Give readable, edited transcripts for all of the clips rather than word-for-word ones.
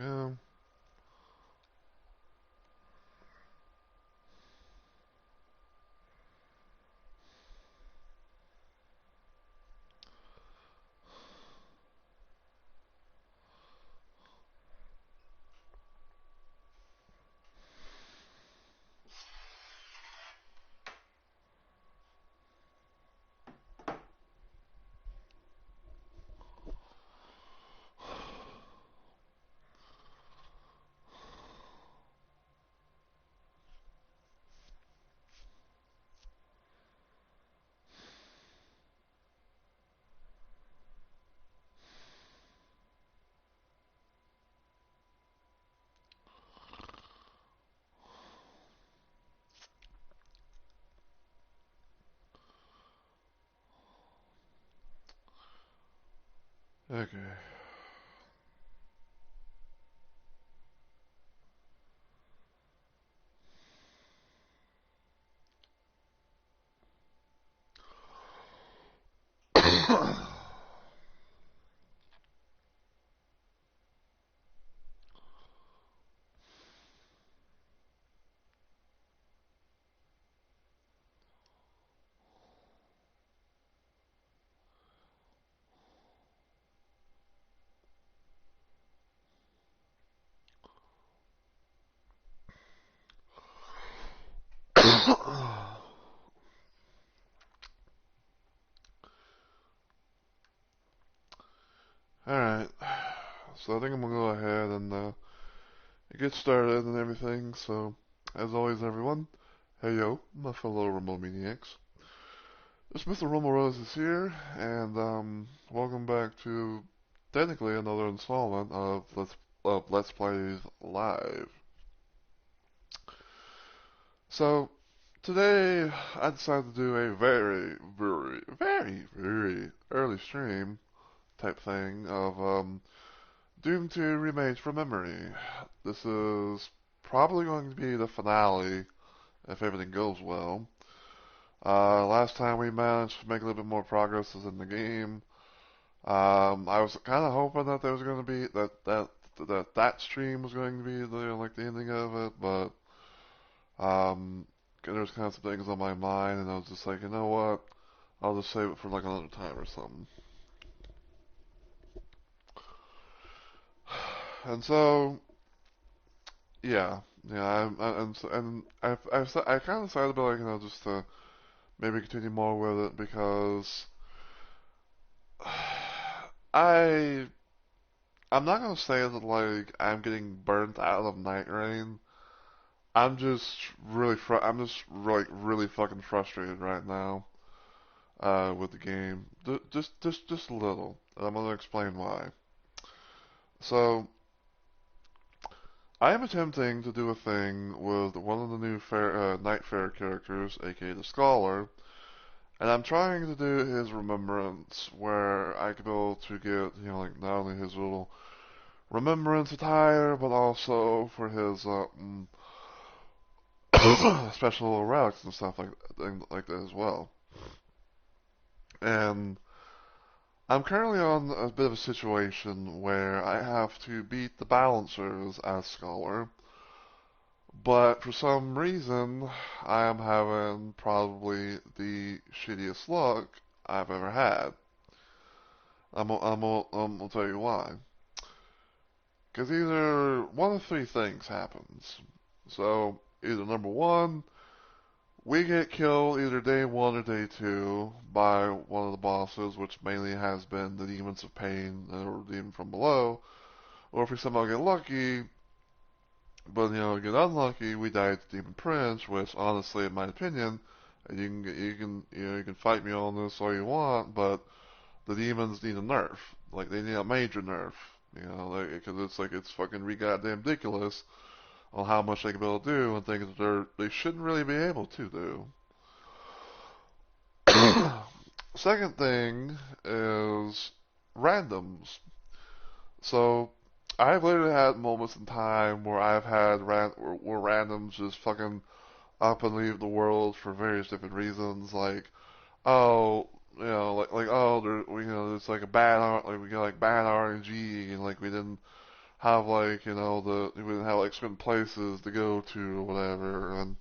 go. Okay. Alright. So I think I'm gonna go ahead and get started and everything. So, as always, everyone, hey yo, my fellow Remote Maniacs. It's Mr. Rumble Rose is here, and welcome back to technically another installment of Let's Plays Live. So, today I decided to do a very, very, very, very early stream type thing of Doom 2 Remade from memory. This is probably going to be the finale if everything goes well. Last time we managed to make a little bit more progress in the game. I was kind of hoping that there was going to be that stream was going to be the ending of it, but there was kind of some things on my mind, and I was just like, you know what? I'll just save it for like another time or something. And so, yeah, I kind of decided about just to maybe continue more with it because I I'm not gonna say that like I'm getting burnt out of Night Rain. I'm just really fucking frustrated right now with the game. Just a little, and I'm gonna explain why. So I am attempting to do a thing with one of the new Night Fair characters, aka the Scholar, and I'm trying to do his remembrance, where I could be able to get, like not only his little remembrance attire, but also for his special relics and stuff like that as well. And I'm currently on a bit of a situation where I have to beat the balancers as Scholar, but for some reason I am having probably the shittiest luck I've ever had. I'll tell you why. Because either one of three things happens. So, either number one, we get killed either day one or day two by one of the bosses, which mainly has been the Demons of Pain or Demon from Below. Or if we somehow get lucky, but get unlucky, we die to Demon Prince, which honestly, in my opinion, you can fight me on this all you want, but the demons need a nerf. Like they need a major nerf. Because it's fucking goddamn ridiculous on how much they can be able to do and things that they shouldn't really be able to do. Second thing is randoms. So I've literally had moments in time where I've had where randoms just fucking up and leave the world for various different reasons. Like, oh, oh, there, it's like a bad, like we got like bad RNG, and like we didn't have like we would have like certain places to go to or whatever, and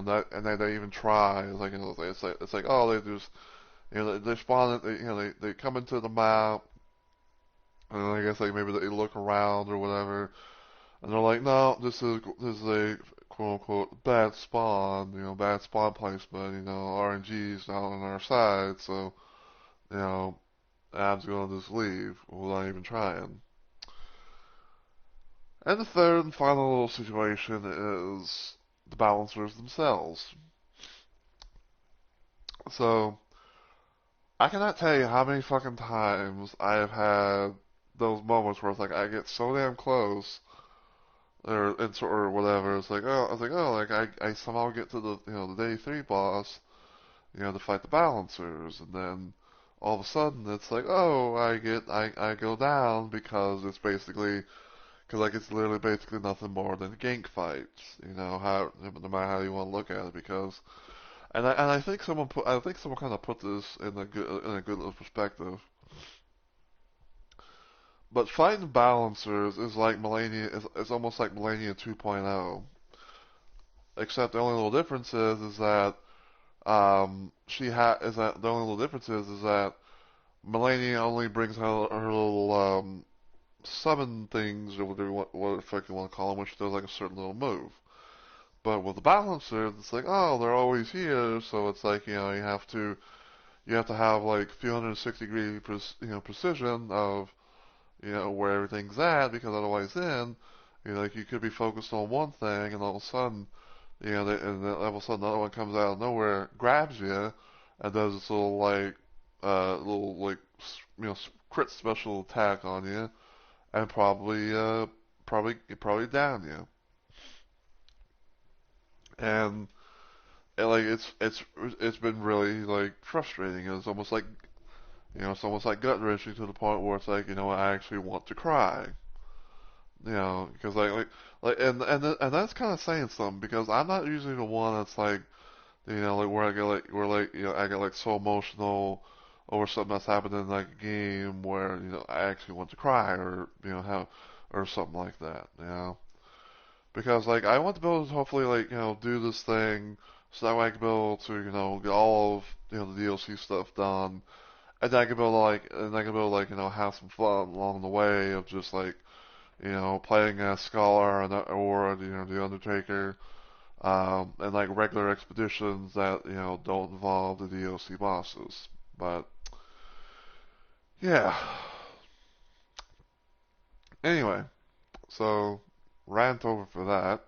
that and they even try. It's like it's like oh they just they spawn it. They come into the map, and I guess like maybe they look around or whatever, and they're like, no, this is a quote unquote bad spawn, bad spawn placement, RNG's not on our side, so you know, Ab's gonna just leave without even trying. And the third and final little situation is the balancers themselves. So I cannot tell you how many fucking times I have had those moments where it's like I get so damn close or whatever. It's like oh, I was like oh, like I somehow get to the day three boss, to fight the balancers, and then all of a sudden it's like oh, I go down because it's basically because like it's literally basically nothing more than gank fights. How no matter how you want to look at it because. And I think someone kind of put this in a good little perspective. But fighting balancers is like Millennia is almost like Millennia 2.0. Except the only little difference is that the only little difference is that Millennia only brings her little summon things or whatever what the fuck you want to call them, which does like a certain little move. But with the balancers, it's like oh they're always here, so it's like you have to have like 360-degree precision of where everything's at because otherwise then like you could be focused on one thing and all of a sudden and then all of a sudden another one comes out of nowhere, grabs you, and does this little like crit special attack on you, and probably down you. And like it's been really like frustrating. It's almost like gut wrenching to the point where it's like I actually want to cry. Because and that's kind of saying something because I'm not usually the one that's like like where I get like so emotional over something that's happened in like a game where I actually want to cry or have or something like that. Because like I want to be able to hopefully like do this thing so that way I can be able to get all of the DLC stuff done, and then I can be able to have some fun along the way of just like playing as Scholar or the Undertaker, and like regular expeditions that don't involve the DLC bosses. But yeah, anyway, so rant over for that.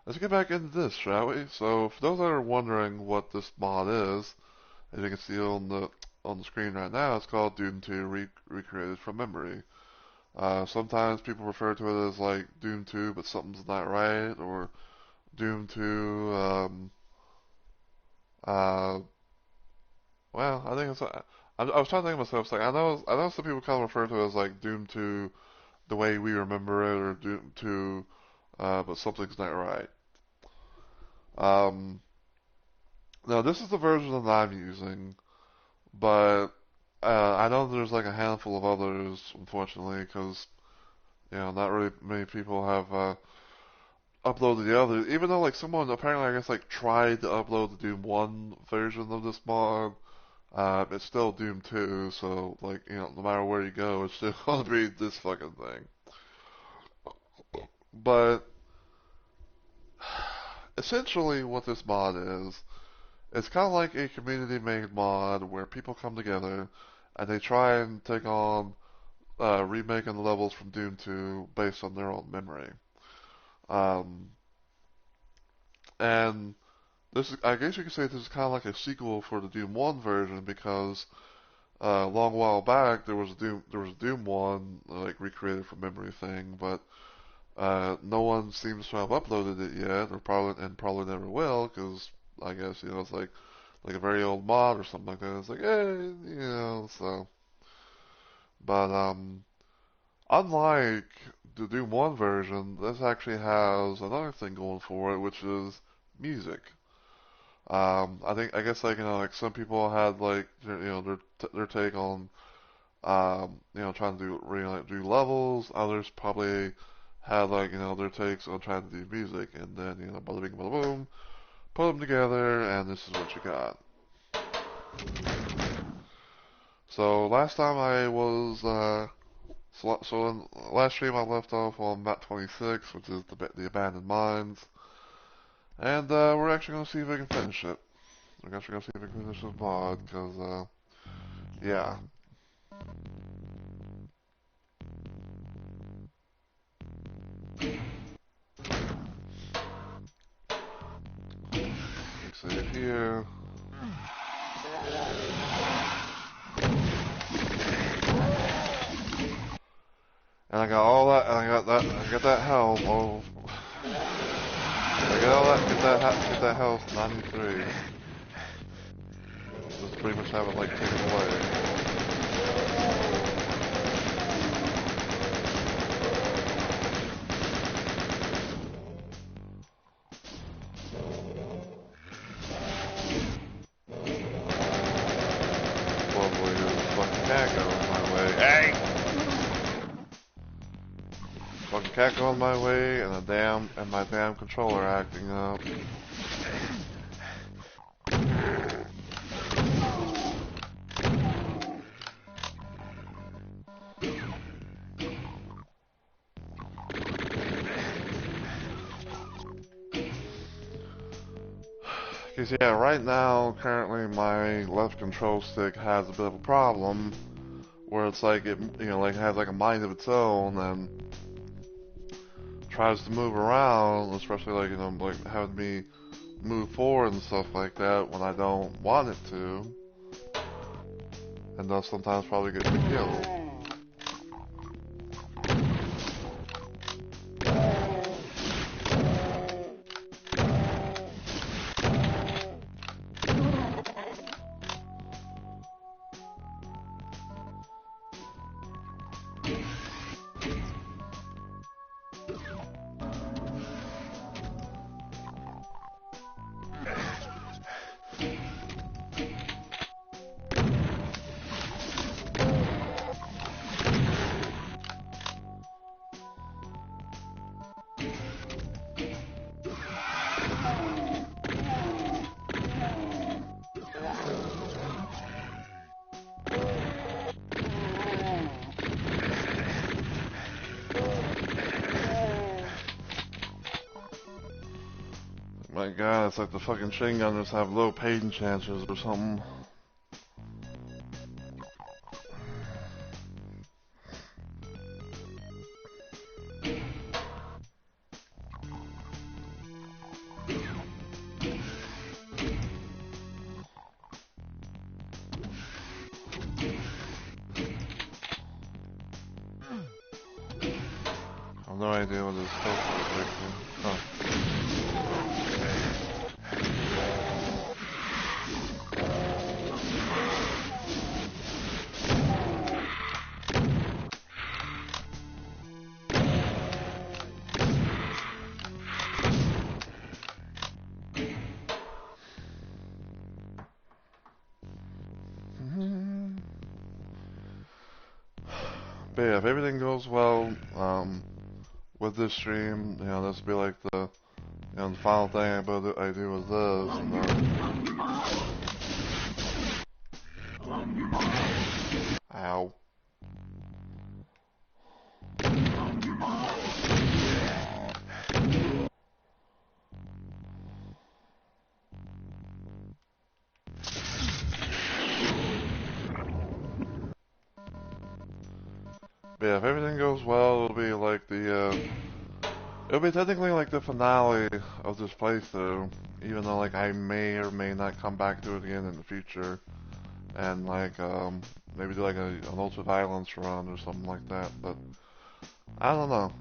Let's get back into this, shall we? So, for those that are wondering what this mod is, as you can see on the screen right now, it's called Doom 2 Recreated from Memory. Sometimes people refer to it as like Doom 2, but something's not right, or Doom 2. Uh, well, I think I was trying to think of myself. It's like I know some people kind of refer to it as like Doom 2, the way we remember it, or Doom 2, but something's not right. Um, Now this is the version that I'm using, but I know there's like a handful of others, unfortunately, because not really many people have uploaded the others. Even though like someone apparently I guess like tried to upload the Doom 1 version of this mod, it's still Doom 2. So like no matter where you go, it's still gonna be this fucking thing. But essentially, what this mod is, it's kind of like a community-made mod where people come together and they try and take on remaking the levels from Doom 2 based on their own memory. Um, and I guess you could say this is kind of like a sequel for the Doom 1 version because a long while back there was a Doom 1 like recreated from memory thing, but no one seems to have uploaded it yet, or probably never will, because I guess it's like a very old mod or something like that. It's like, hey, so. But unlike the Doom 1 version, this actually has another thing going for it, which is music. I guess like like some people had like their take on trying to do levels. Others probably had like, their takes on trying to do music, and then, bada bing, bada boom, put them together, and this is what you got. So last time I was, so in last stream I left off on map 26, which is the abandoned mines, and we're actually gonna see if we can finish it. We're actually gonna see if we can finish this mod, cause yeah. Save here. And I got all that, and I got that health. Oh, I got all that, get that health, 93. Just pretty much have it like taken away. Lovely, there's a fucking cat going my way. Hey! Fucking cat going my way, and my damn controller acting up. Cause yeah, right now, currently my left control stick has a bit of a problem, where it's like it, like has like a mind of its own and tries to move around, especially like, like having me move forward and stuff like that when I don't want it to, and thus sometimes probably get me killed. My god, it's like the fucking chain gunners have low pain chances or something. I have no idea what this is supposed to be fixing. Huh. But yeah, if everything goes well, with this stream, this will be like the, the final thing I do with this, and then... Ow. But yeah, if everything goes well, it'll be like it'll be technically like the finale of this playthrough, even though like I may or may not come back to it again in the future, and like, maybe do like an ultra violence run or something like that, but I don't know.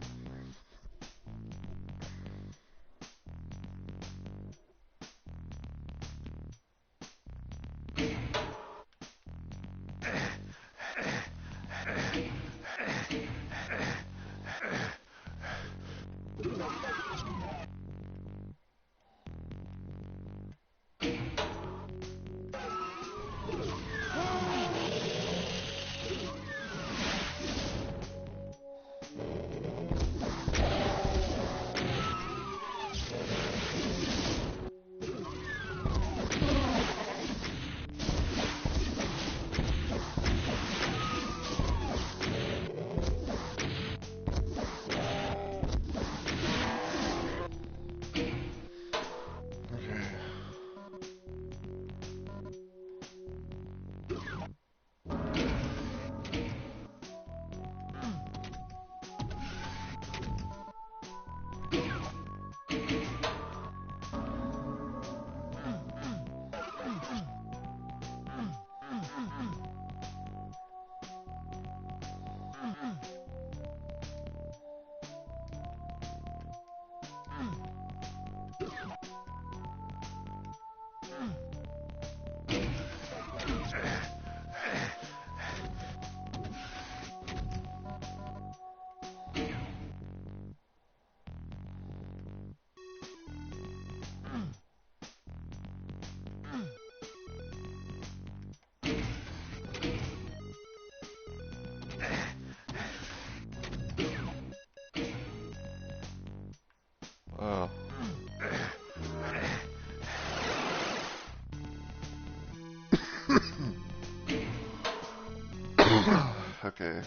Okay.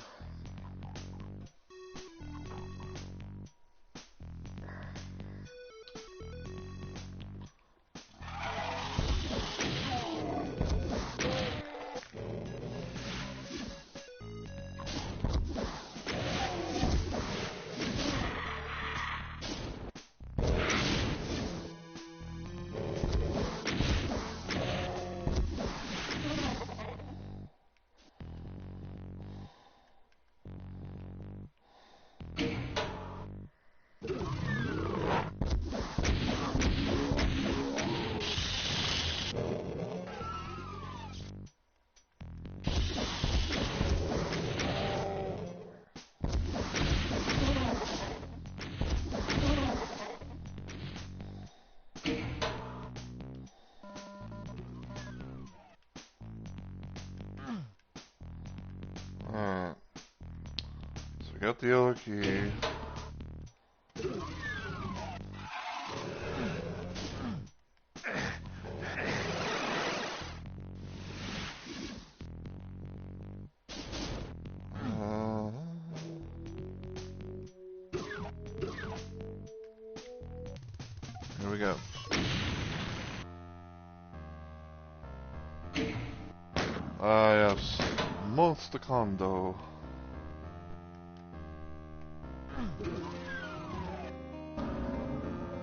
Alright. So we got the yellow key. Here we go. Yes. Monster Condo.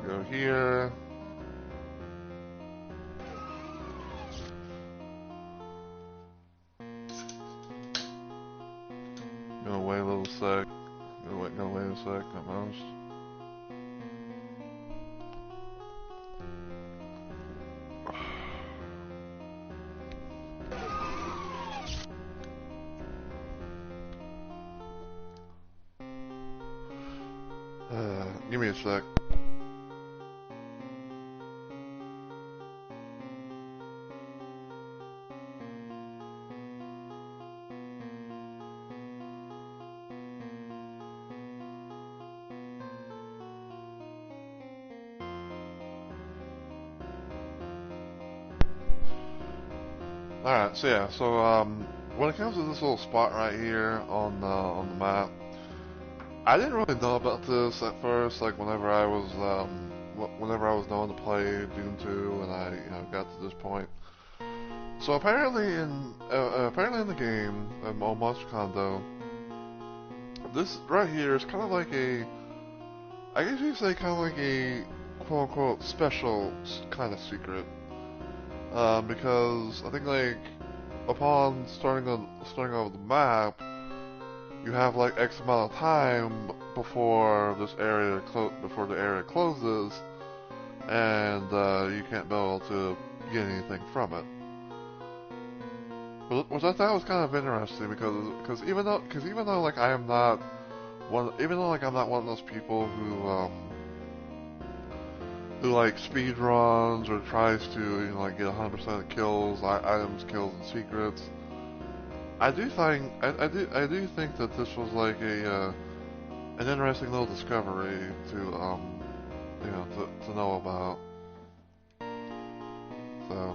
Go here. Gonna wait a little sec. Gonna wait a sec at most. Give me a sec. Alright, so yeah, when it comes to this little spot right here on the map, I didn't really know about this at first, like whenever I was knowing to play Doom 2 and I got to this point. So apparently in the game, on Monster Condo, this right here is kind of like I guess you could say kind of like a quote unquote special kind of secret. Because I think like upon starting on the map, you have like X amount of time before the area closes, and you can't be able to get anything from it. Which I thought was kind of interesting because even though like I'm not one of those people who like speed runs or tries to like get 100% of kills, items, kills, and secrets. I do think that this was like an interesting little discovery to to know about. So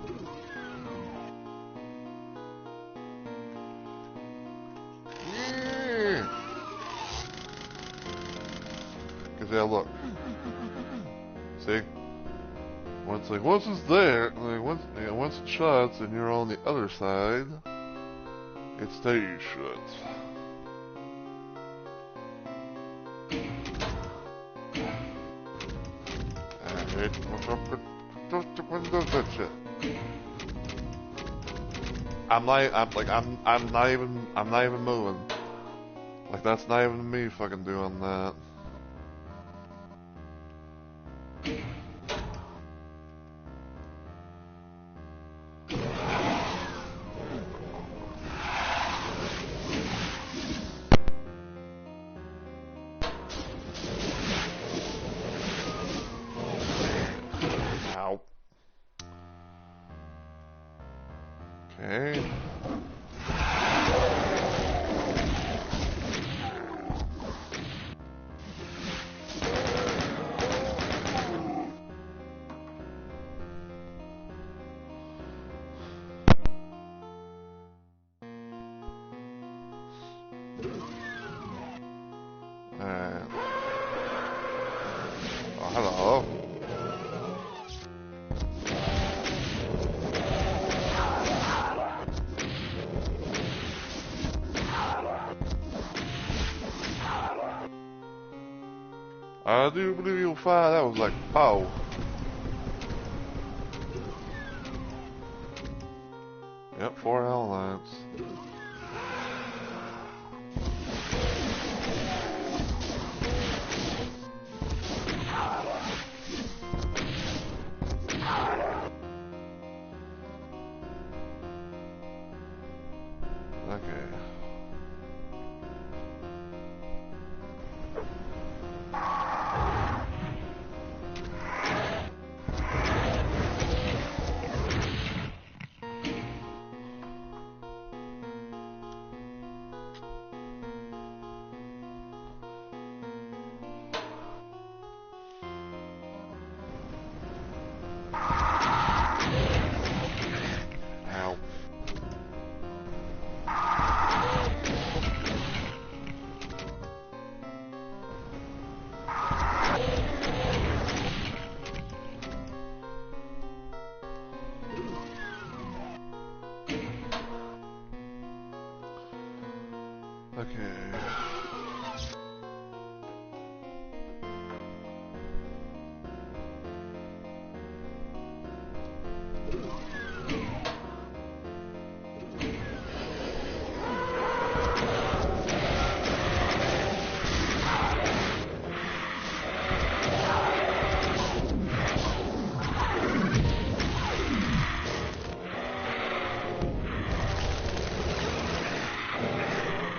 yeah, because yeah, look, see. Once it's there, like once it shuts and you're on the other side, it stays shut. Alright, what's up with the windows that shit? I'm not even moving. Like that's not even me fucking doing that. Ow. Okay. I do believe you'll find that was like pow. Yep, 4 elements. Okay. Ow. Okay.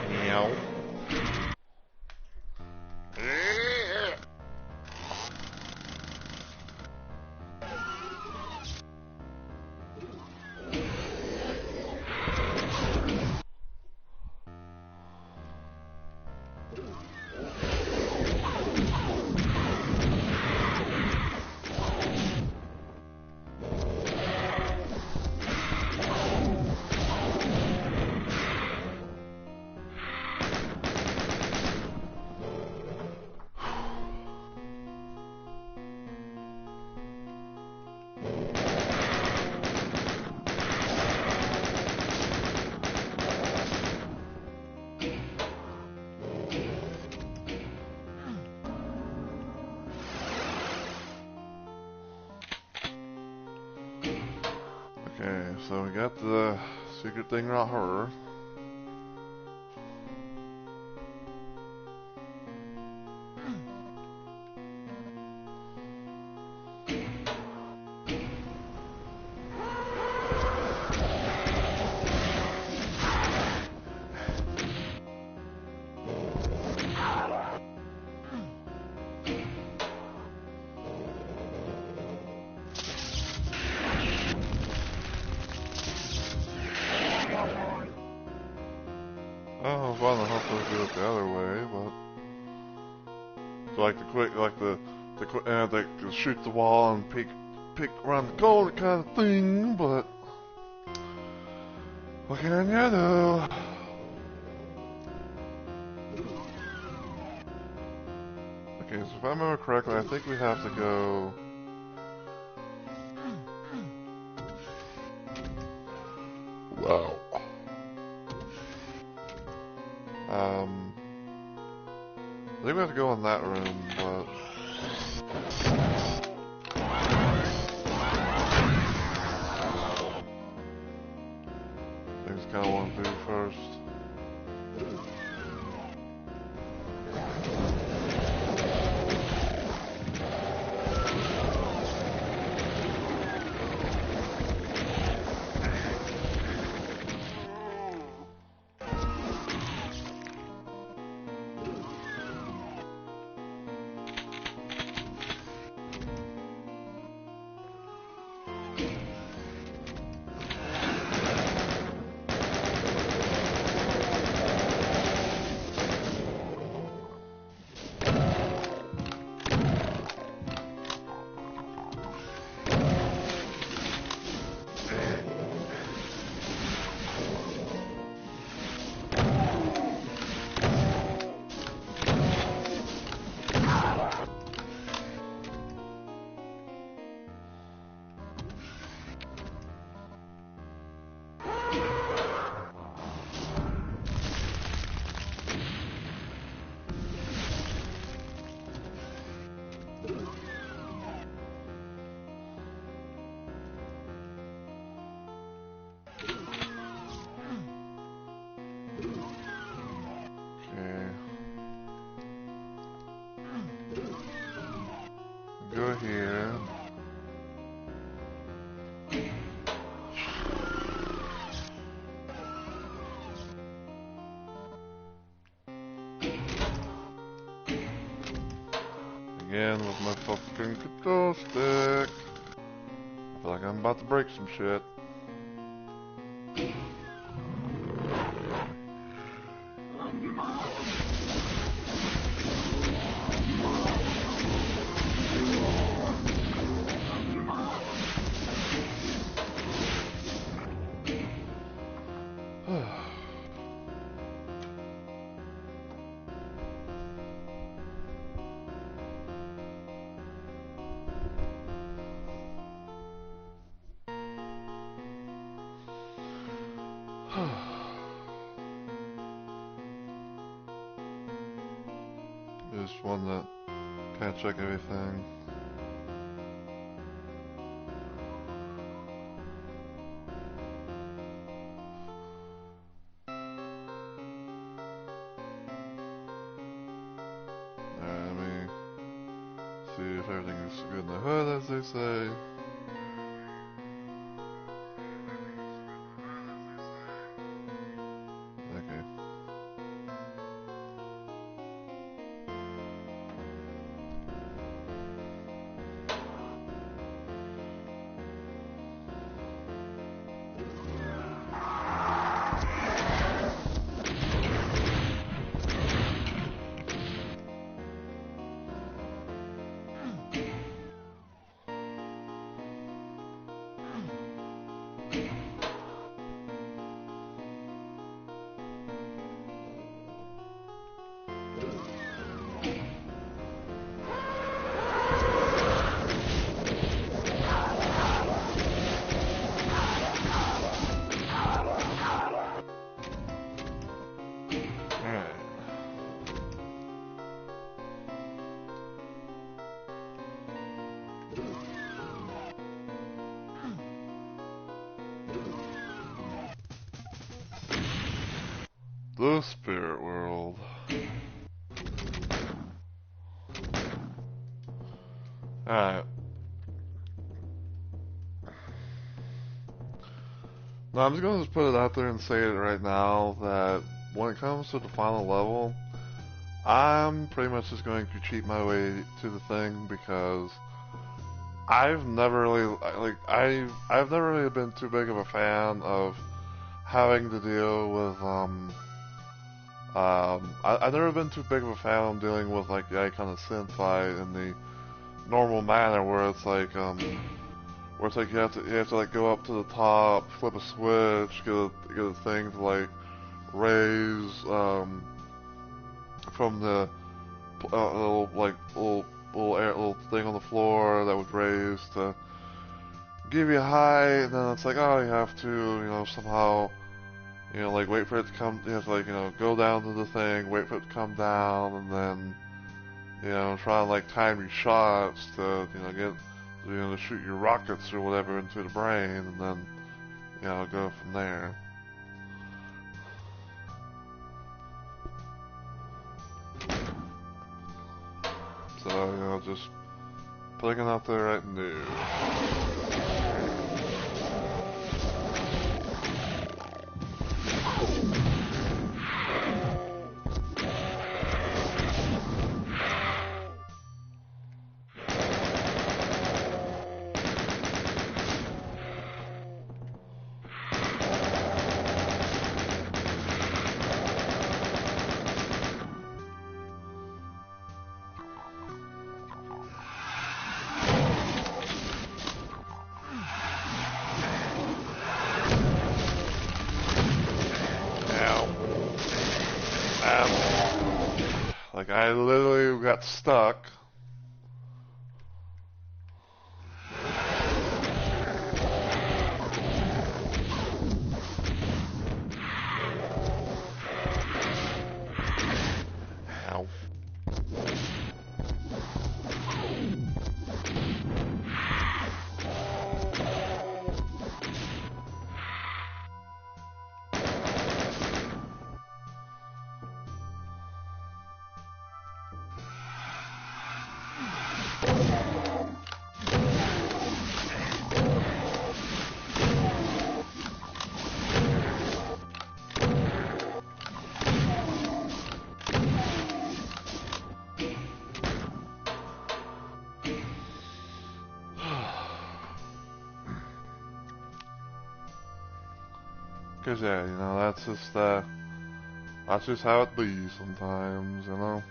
Meow. Okay, so we got the secret thing right here. Oh, well, I hope we'll do it the other way, but so like the quick, they shoot the wall and pick around the corner kind of thing, but what can you do? Okay, so if I remember correctly, I think we have to go. Wow. I think we have to go in that room, but I just kind of want to do first. over here. Again with my fucking control stick. I feel like I'm about to break some shit. Just one that can't check everything. Alright, let me see if everything is good in the hood, as they say. Okay. The spirit world. Alright. Now I'm just gonna put it out there and say it right now that when it comes to the final level, I'm pretty much just going to cheat my way to the thing because I've never really I've never really been too big of a fan of having to deal with I've never been too big of a fan of dealing with like the icon of synth fight in the normal manner where it's like you have to like go up to the top, flip a switch, get a thing to like raise from the little thing on the floor that would raise to give you a high, and then it's like, oh, you have to somehow like wait for it to come. You have to like go down to the thing, wait for it to come down, and then try and like time your shots to get to shoot your rockets or whatever into the brain, and then go from there. So just putting it out there right now. Like, I literally got stuck. Ow. 'Cause yeah, you know, that's just how it be sometimes, you know.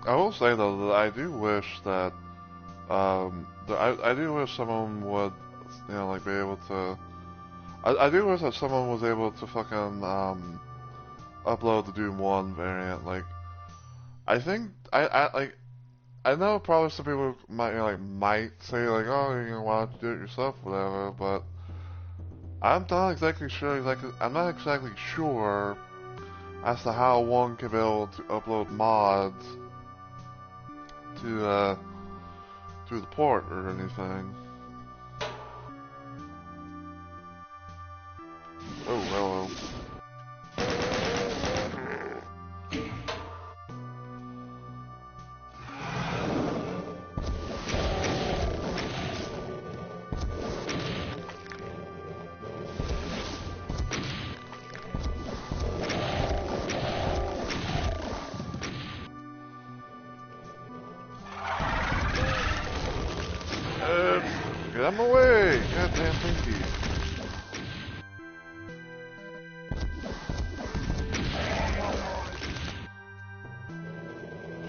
I will say though that I do wish that I do wish someone would, you know, like be able to. I do wish that someone was able to fucking upload the Doom 1 variant. Like, I think I like I know probably some people might, you know, like might say like, oh, you know, why don't you do it yourself, whatever. But I'm not exactly sure as to how one can be able to upload mods to to the port or anything. Oh, hello. Get out of my way! Goddamn thingy.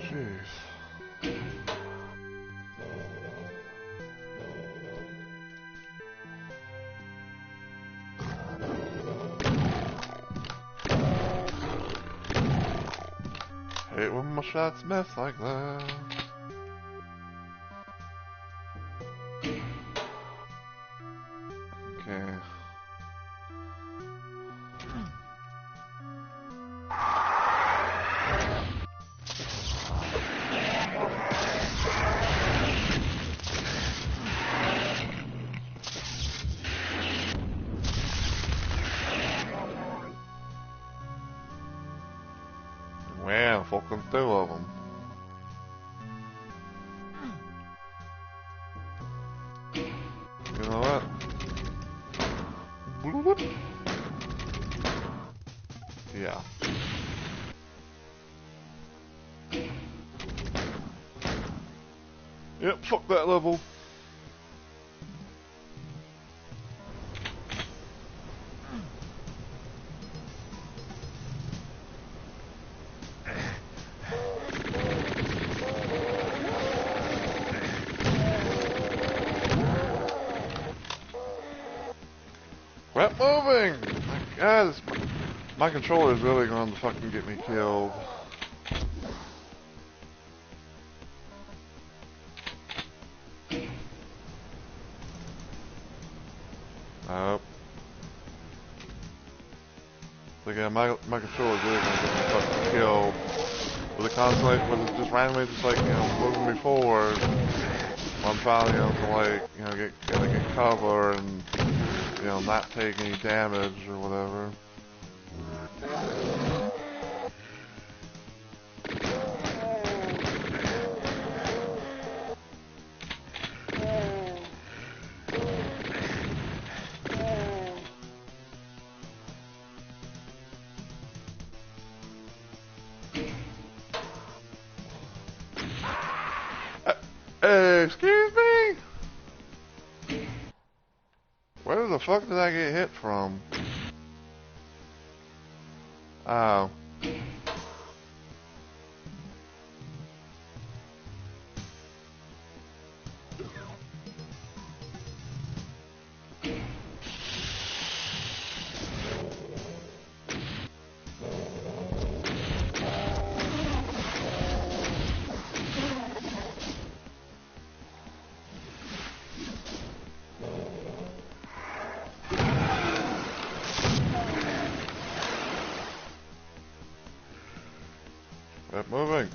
Jeez. Hate when my shots miss like that. Okay. Man, fucking two of them. You know what? Bloop. Yeah. Yep, fuck that level. Quit moving! My God, my controller is really going to fucking get me killed. Nope. So again, my controller is really going to get me fucking killed. With it just randomly just like, you know, moving me forward. I'm trying, you know, to like, you know, get cover and, you know, not take any damage or whatever. Excuse me? Where the fuck did I get hit from? Oh. Keep moving.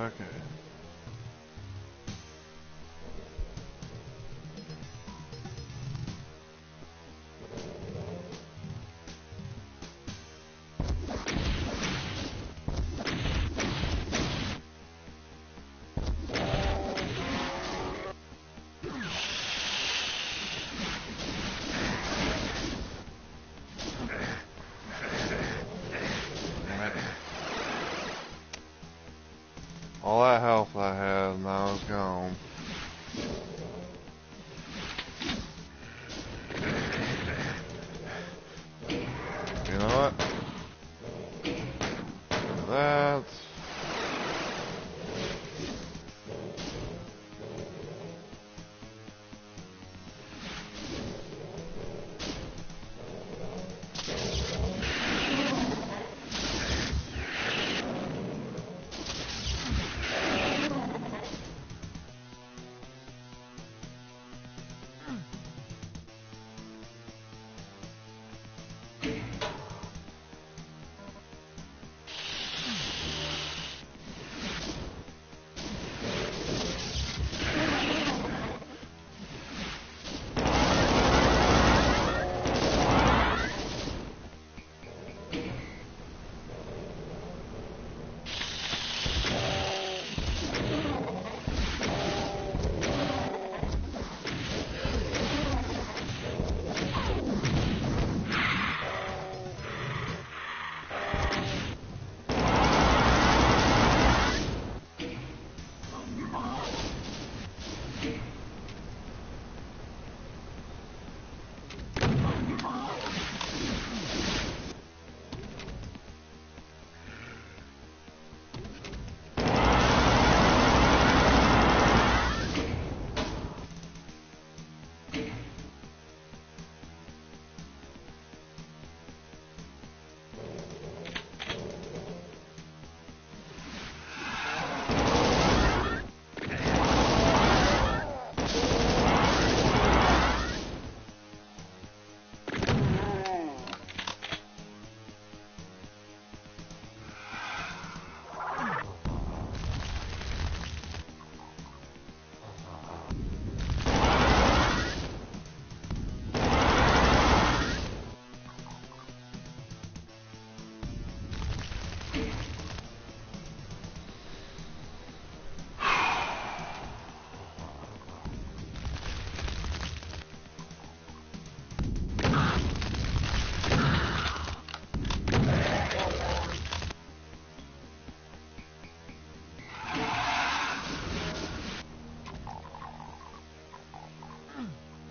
Okay. Damn it. All that health I had now is gone. You know what? That's...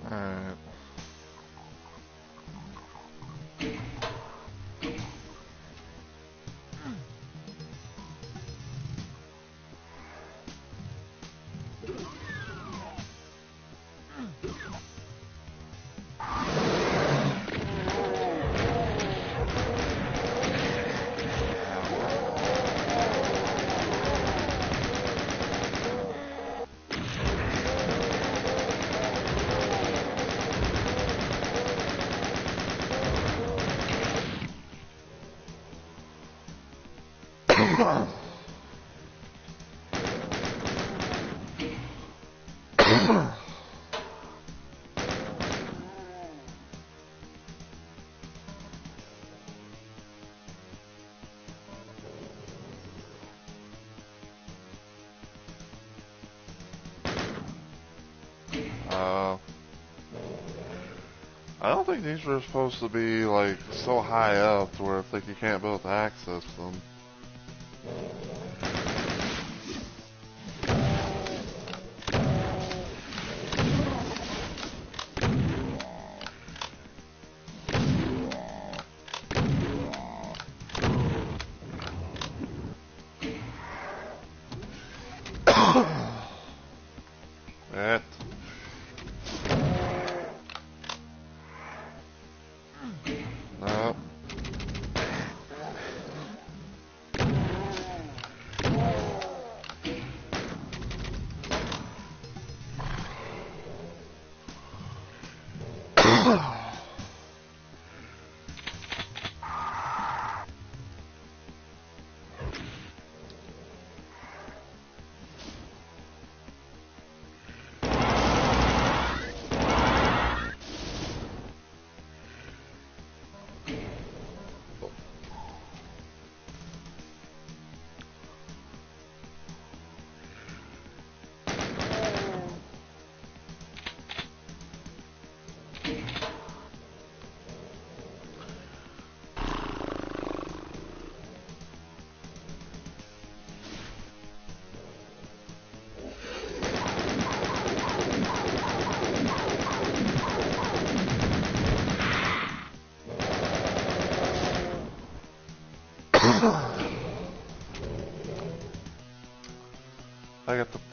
Alright. uh, I don't think these were supposed to be like so high up to where I think you can't be able to access them. That. No.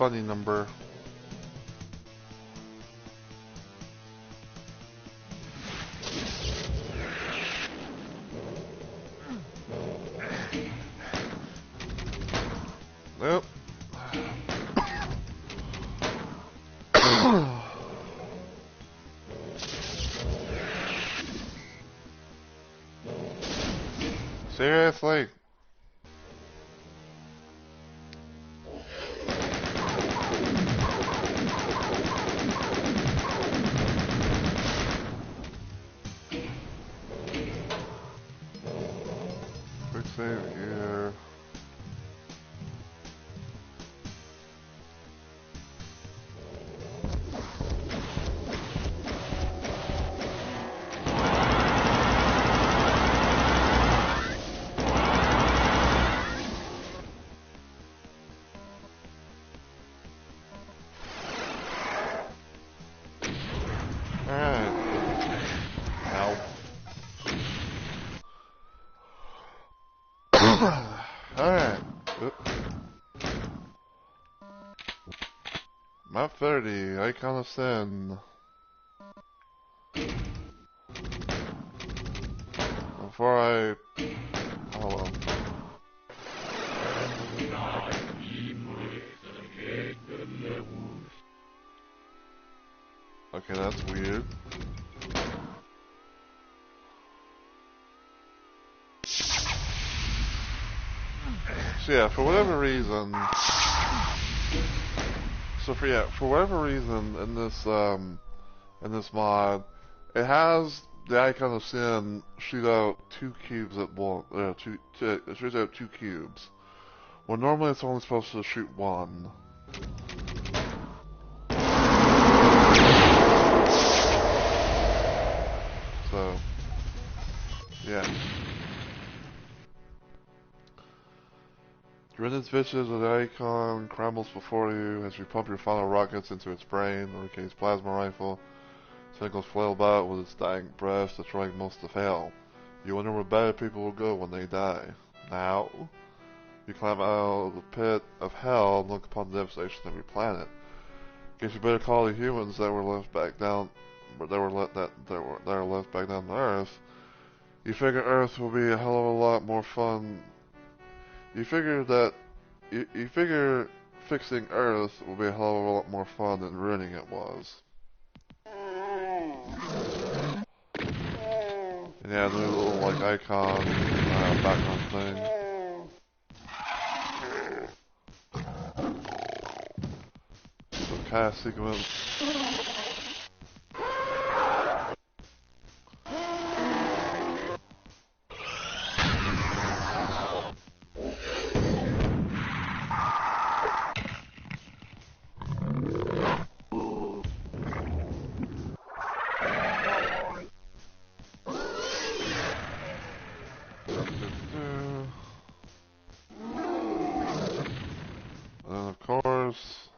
funny number. Nope. Seriously? Quick save here. Alright. Ow. Alright. Map 30, Icon of Sin. Before I... Hold on. Okay, that's weird. So yeah, for whatever reason... for whatever reason, in this mod, it has the Icon of Sin shoot out 2 cubes at once. It shoots out 2 cubes. Well, normally it's only supposed to shoot 1. So, yeah. Grenades vicious with the icon crumbles before you as you pump your final rockets into its brain, or in case plasma rifle. Tentacles flail about with its dying breath, destroying most of hell. You wonder where bad people will go when they die. Now, you climb out of the pit of hell and look upon the devastation of your planet. Guess you better call the humans that were left back down, that are left back down to Earth. You figure Earth will be a hell of a lot more fun. You figure fixing Earth will be a hell of a lot more fun than ruining it was. And yeah, the little like icon background thing. So cast sequence. And of course,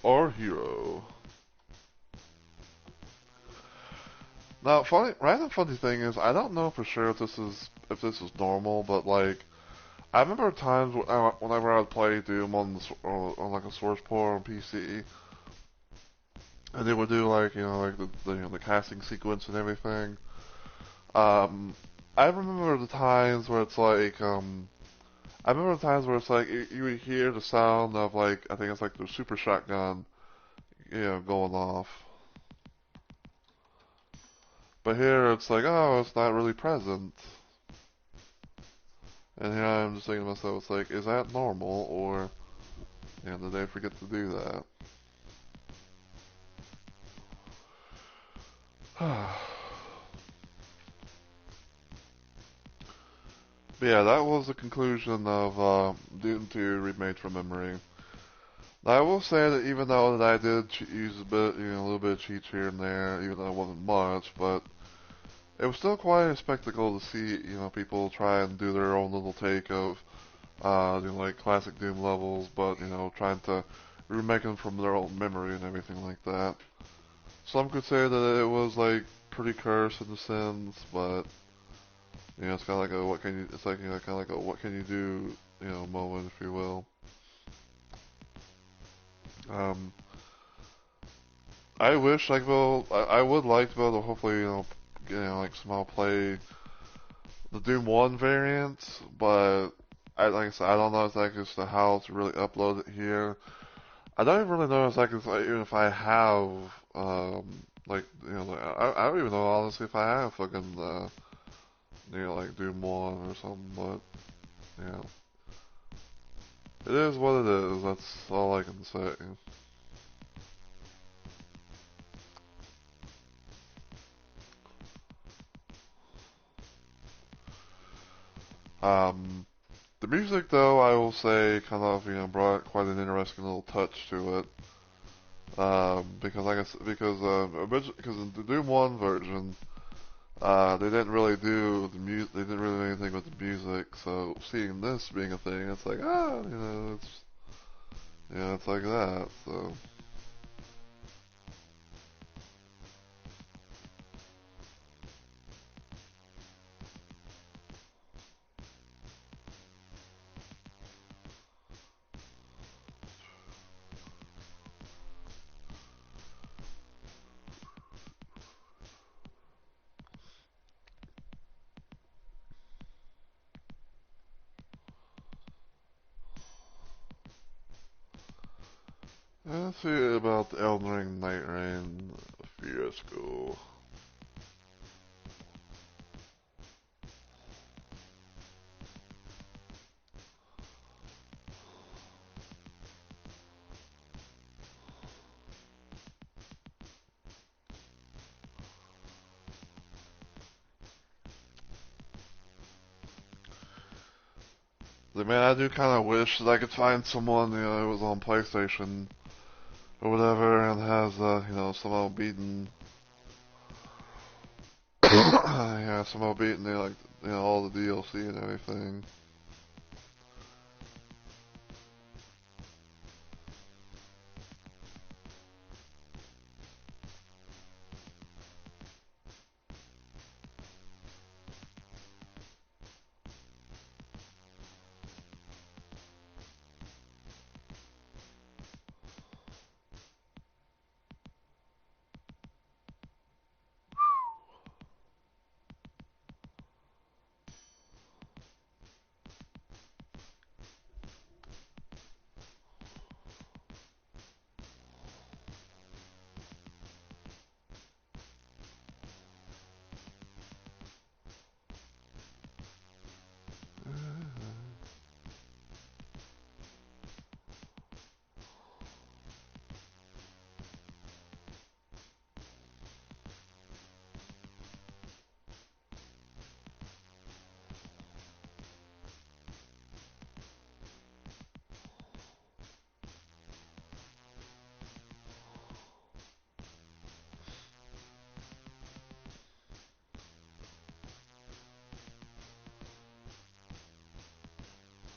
our hero. Now, random funny thing is, I don't know for sure if this is normal, but like, I remember times whenever I would play Doom on like a source port on PC, and they would do like like the casting sequence and everything. I remember the times where it's like you would hear the sound of like I think it's like the super shotgun, going off. But here it's like, oh, it's not really present. And here I'm just thinking to myself, it's like, is that normal, or did they forget to do that? But yeah, that was the conclusion of Doom 2 Remade from Memory. Now, I will say that even though that I did use a little bit of cheats here and there, even though it wasn't much, but it was still quite a spectacle to see, people try and do their own little take of, like classic Doom levels, but, trying to remake them from their own memory and everything like that. Some could say that it was, like, pretty cursed in a sense, but, it's kind of like a what can you, it's like, kind of like a what can you do, moment, if you will. Um, I wish like well, I would like to be able to hopefully like somehow play the Doom 1 variant, but like I said, I don't know exactly as to how to really upload it here. I don't even really know exactly even if I have I don't even know honestly if I have fucking like Doom 1 or something, but yeah. It is what it is, that's all I can say. Um, the music, though, I will say, kind of, brought quite an interesting little touch to it. Because, like I said, because in the Doom 1 version, they didn't really do the music, they didn't really do anything with the music, so seeing this being a thing, it's like, it's like that, so. Let's see about the Elden Ring Night Rain fiasco. Like, man, I do kind of wish that I could find someone, who was on PlayStation or whatever and has, somehow beaten, yeah, somehow beaten, all the DLC and everything.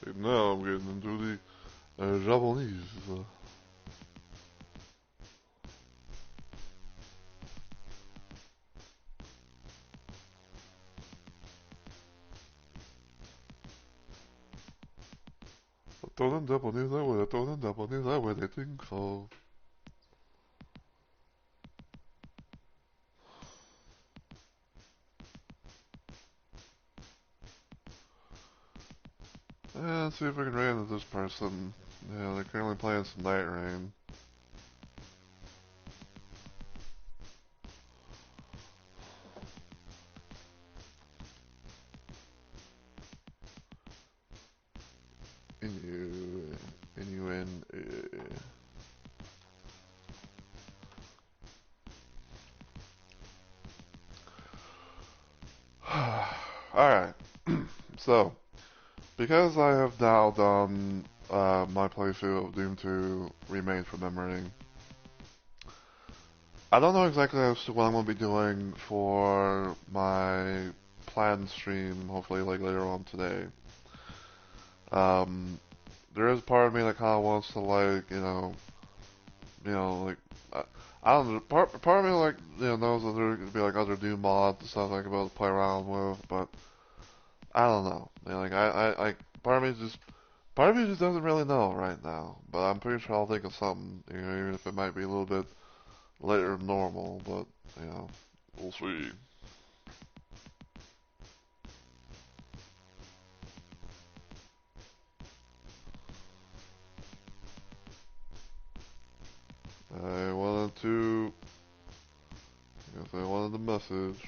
And now I'm getting into the Japanese. Todo in Japanese, I would. Todo in Japanese, I would. I think so. Let's see if I can run into this person. Yeah, they're currently playing some Night Rain. Inuen. Alright. So, because I have now done my playthrough of Doom 2 Remade from memory, I don't know exactly as to what I'm going to be doing for my planned stream, hopefully like later on today. There is part of me that kind of wants to like, like, I don't know, part of me like, knows that there could be like other Doom mods and stuff I could be able to play around with, but I don't know. Like, part of me just part of me just doesn't really know right now, but I'm pretty sure I'll think of something, even if it might be a little bit later than normal, but, we'll see. I wanted to, I wanted the message.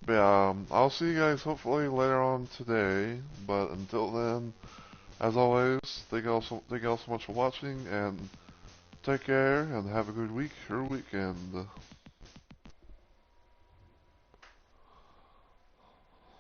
But yeah, I'll see you guys hopefully later on today, but until then, as always, thank you all so much for watching, and take care, and have a good week or weekend.